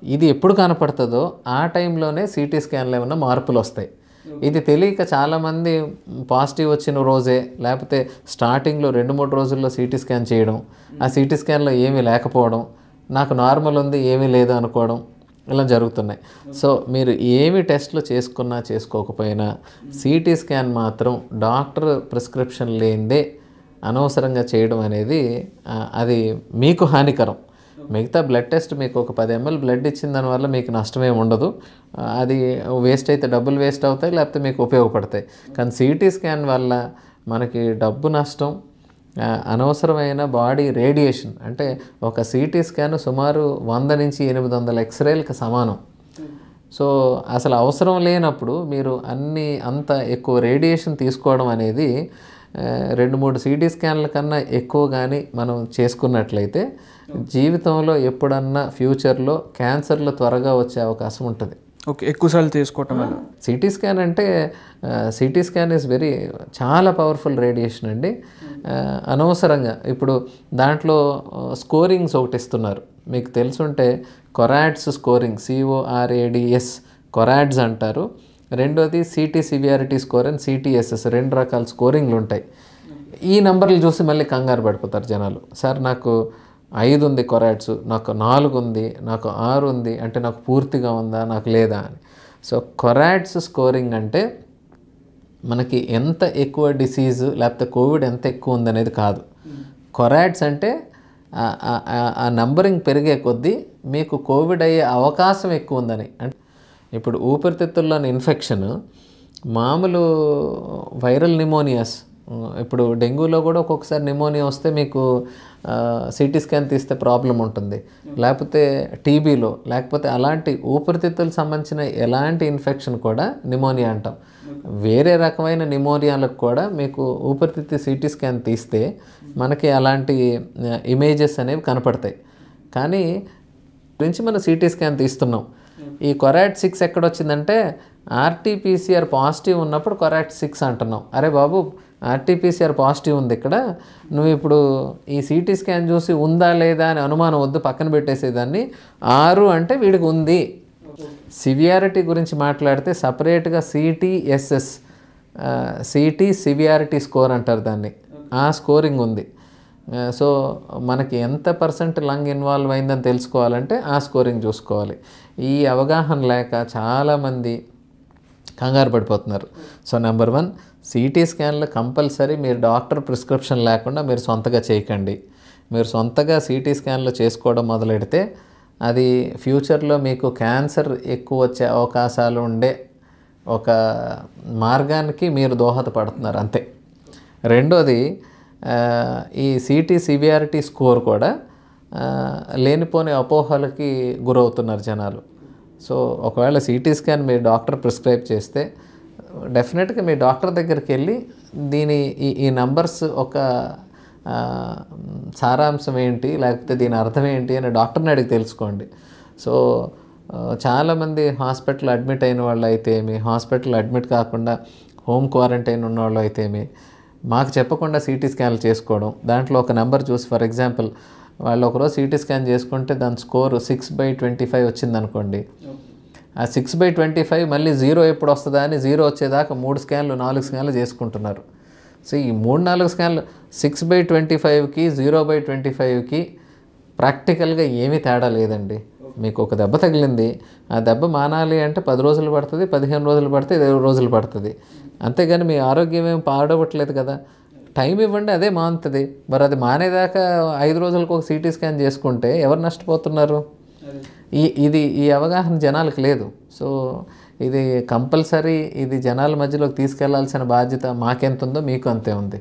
ఇది ఎప్పుడు కనపడుతుందో ఆ టైంలోనే సిటీ స్కాన్లో ఏమన్నా మార్పులు వస్తాయి. ఇది తెలియక చాలామంది పాజిటివ్ వచ్చిన రోజే లేకపోతే స్టార్టింగ్లో 2-3 రోజుల్లో సిటీ స్కాన్ చేయడం, ఆ సిటీ స్కాన్లో ఏమీ లేకపోవడం, నాకు నార్మల్ ఉంది ఏమీ లేదు అనుకోవడం ఇలా జరుగుతున్నాయి. సో మీరు ఏమి టెస్ట్లు చేసుకున్నా చేసుకోకపోయినా సిటీ స్కాన్ మాత్రం డాక్టర్ ప్రిస్క్రిప్షన్ లేనిదే అనవసరంగా చేయడం అనేది అది మీకు హానికరం. మిగతా బ్లడ్ టెస్ట్ మీకు ఒక 10 ml బ్లడ్ ఇచ్చిన దానివల్ల మీకు నష్టమేమి ఉండదు. అది వేస్ట్ అయితే డబ్బులు వేస్ట్ అవుతాయి, లేకపోతే మీకు ఉపయోగపడతాయి. కానీ సిటీ స్కాన్ వల్ల మనకి డబ్బు నష్టం, అనవసరమైన బాడీ రేడియేషన్. అంటే ఒక సిటీ స్కాన్ సుమారు 100 నుంచి 800 ఎక్స్రేలకు సమానం. సో అసలు అవసరం లేనప్పుడు మీరు అంత ఎక్కువ రేడియేషన్ తీసుకోవడం అనేది 2-3 సిటీ స్కాన్ల కన్నా ఎక్కువ కానీ మనం చేసుకున్నట్లయితే జీవితంలో ఎప్పుడన్నా ఫ్యూచర్లో క్యాన్సర్లు త్వరగా వచ్చే అవకాశం ఉంటుంది. ఓకే, ఎక్కువసార్లు తీసుకోవటం వల్ల. సిటీ స్కాన్ అంటే సిటీ స్కాన్ ఈజ్ చాలా పవర్ఫుల్ రేడియేషన్ అండి. అనవసరంగా ఇప్పుడు దాంట్లో స్కోరింగ్స్ ఒకటి ఇస్తున్నారు. మీకు తెలుసుంటే కొరాడ్స్ స్కోరింగ్, CORADS కొరాడ్స్ అంటారు. రెండోది సిటీ సివియారిటీ స్కోర్ అని CTSS, 2 రకాల స్కోరింగ్లు ఉంటాయి. ఈ నెంబర్లు చూసి మళ్ళీ కంగారు పడిపోతారు జనాలు. సార్ నాకు 5 ఉంది కొరాడ్స్, నాకు 4 ఉంది, నాకు 6 ఉంది, అంటే నాకు పూర్తిగా ఉందా నాకు లేదా అని. సో కొరాడ్స్ స్కోరింగ్ అంటే మనకి ఎంత ఎక్కువ డిసీజు లేకపోతే కోవిడ్ ఎంత ఎక్కువ ఉందనేది కాదు. కొరాడ్స్ అంటే ఆ నంబరింగ్ పెరిగే కొద్దీ మీకు కోవిడ్ అయ్యే అవకాశం ఎక్కువ ఉందని. అంటే ఇప్పుడు ఊపిరితిత్తుల్లోని ఇన్ఫెక్షన్ మామూలు వైరల్ నిమోనియాస్, ఇప్పుడు డెంగ్యూలో కూడా ఒక్కొక్కసారి నిమోనియా వస్తే మీకు సిటీ స్కాన్ తీస్తే ప్రాబ్లం ఉంటుంది. లేకపోతే టీబీలో, లేకపోతే అలాంటి ఊపిరితిత్తులకు సంబంధించిన ఎలాంటి ఇన్ఫెక్షన్ కూడా నిమోనియా అంటాం. వేరే రకమైన నిమోనియాలకు కూడా మీకు ఊపిరితిత్తు సిటీ స్కాన్ తీస్తే మనకి అలాంటి ఇమేజెస్ అనేవి కనపడతాయి. కానీ గురించి మనం సిటీ స్కాన్ తీస్తున్నాం. ఈ కొరాడ్ 6 ఎక్కడొచ్చిందంటే RT-PCR పాజిటివ్ ఉన్నప్పుడు కొరాడ్ 6 అంటున్నాం. అరే బాబు, RT-PCR పాజిటివ్ ఉంది ఇక్కడ, నువ్వు ఇప్పుడు ఈ సిటీ స్కాన్ చూసి ఉందా లేదా అని అనుమానం వద్దు, పక్కన పెట్టేసేదాన్ని. 6 అంటే వీడికి ఉంది. సివియారిటీ గురించి మాట్లాడితే సపరేట్గా CTSS, సిటీ సివియారిటీ స్కోర్ అంటారు దాన్ని. ఆ స్కోరింగ్ ఉంది. సో మనకి ఎంత % లంగ్ ఇన్వాల్వ్ అయిందని తెలుసుకోవాలంటే ఆ స్కోరింగ్ చూసుకోవాలి. ఈ అవగాహన లేక చాలామంది కంగారు పడిపోతున్నారు. సో నెంబర్ 1, సిటీ స్కాన్లు కంపల్సరీ మీరు డాక్టర్ ప్రిస్క్రిప్షన్ లేకుండా మీరు సొంతగా చేయకండి. మీరు సొంతగా సిటీ స్కాన్లు చేసుకోవడం మొదలెడితే అది ఫ్యూచర్లో మీకు క్యాన్సర్ ఎక్కువ వచ్చే అవకాశాలు ఉండే ఒక మార్గానికి మీరు దోహదపడుతున్నారు అంతే. రెండోది, ఈ సిటీ సివియారిటీ స్కోర్ కూడా లేనిపోని అపోహలకి గురవుతున్నారు జనాలు. సో ఒకవేళ సిటీ స్కాన్ మీ డాక్టర్ ప్రిస్క్రైబ్ చేస్తే డెఫినెట్గా మీ డాక్టర్ దగ్గరికి వెళ్ళి ఈ నంబర్స్ ఒక సారాంశం ఏంటి, లేకపోతే దీని అర్థం ఏంటి అని డాక్టర్ని అడిగి తెలుసుకోండి. సో చాలామంది హాస్పిటల్ అడ్మిట్ అయిన వాళ్ళు అయితేమి, హాస్పిటల్ అడ్మిట్ కాకుండా హోమ్ క్వారంటైన్ ఉన్న వాళ్ళు అయితేమి మాకు చెప్పకుండా సిటీ స్కాన్లు చేసుకోవడం. దాంట్లో ఒక నెంబర్ చూసి, ఫర్ ఎగ్జాంపుల్ వాళ్ళు ఒకరోజు సిటీ స్కాన్ చేసుకుంటే దాని స్కోర్ 6/25 వచ్చిందనుకోండి. ఆ 6/25 మళ్ళీ 0 ఎప్పుడు వస్తుందా అని 0 వచ్చేదాకా 3 స్కాన్లు 4 స్కాన్లు చేసుకుంటున్నారు. సో ఈ 3-4 స్కాన్లు 6/25కి 0/25కి ప్రాక్టికల్గా ఏమీ తేడా లేదండి. మీకు ఒక దెబ్బ తగిలింది, ఆ దెబ్బ మానాలి అంటే 10 రోజులు పడుతుంది, 15 రోజులు పడుతుంది, 20 రోజులు పడుతుంది. అంతేగాని మీ ఆరోగ్యం ఏమి పాడవట్లేదు కదా. టైం ఇవ్వండి, అదే మానుతుంది. మరి అది మానేదాకా 5 రోజులకు ఒక సిటీ స్కాన్ చేసుకుంటే ఎవరు నష్టపోతున్నారు? ఈ అవగాహన జనాలకు లేదు. సో ఇది కంపల్సరీ, ఇది జనాల మధ్యలోకి తీసుకెళ్లాల్సిన బాధ్యత మాకెంత ఉందో మీకు అంతే ఉంది.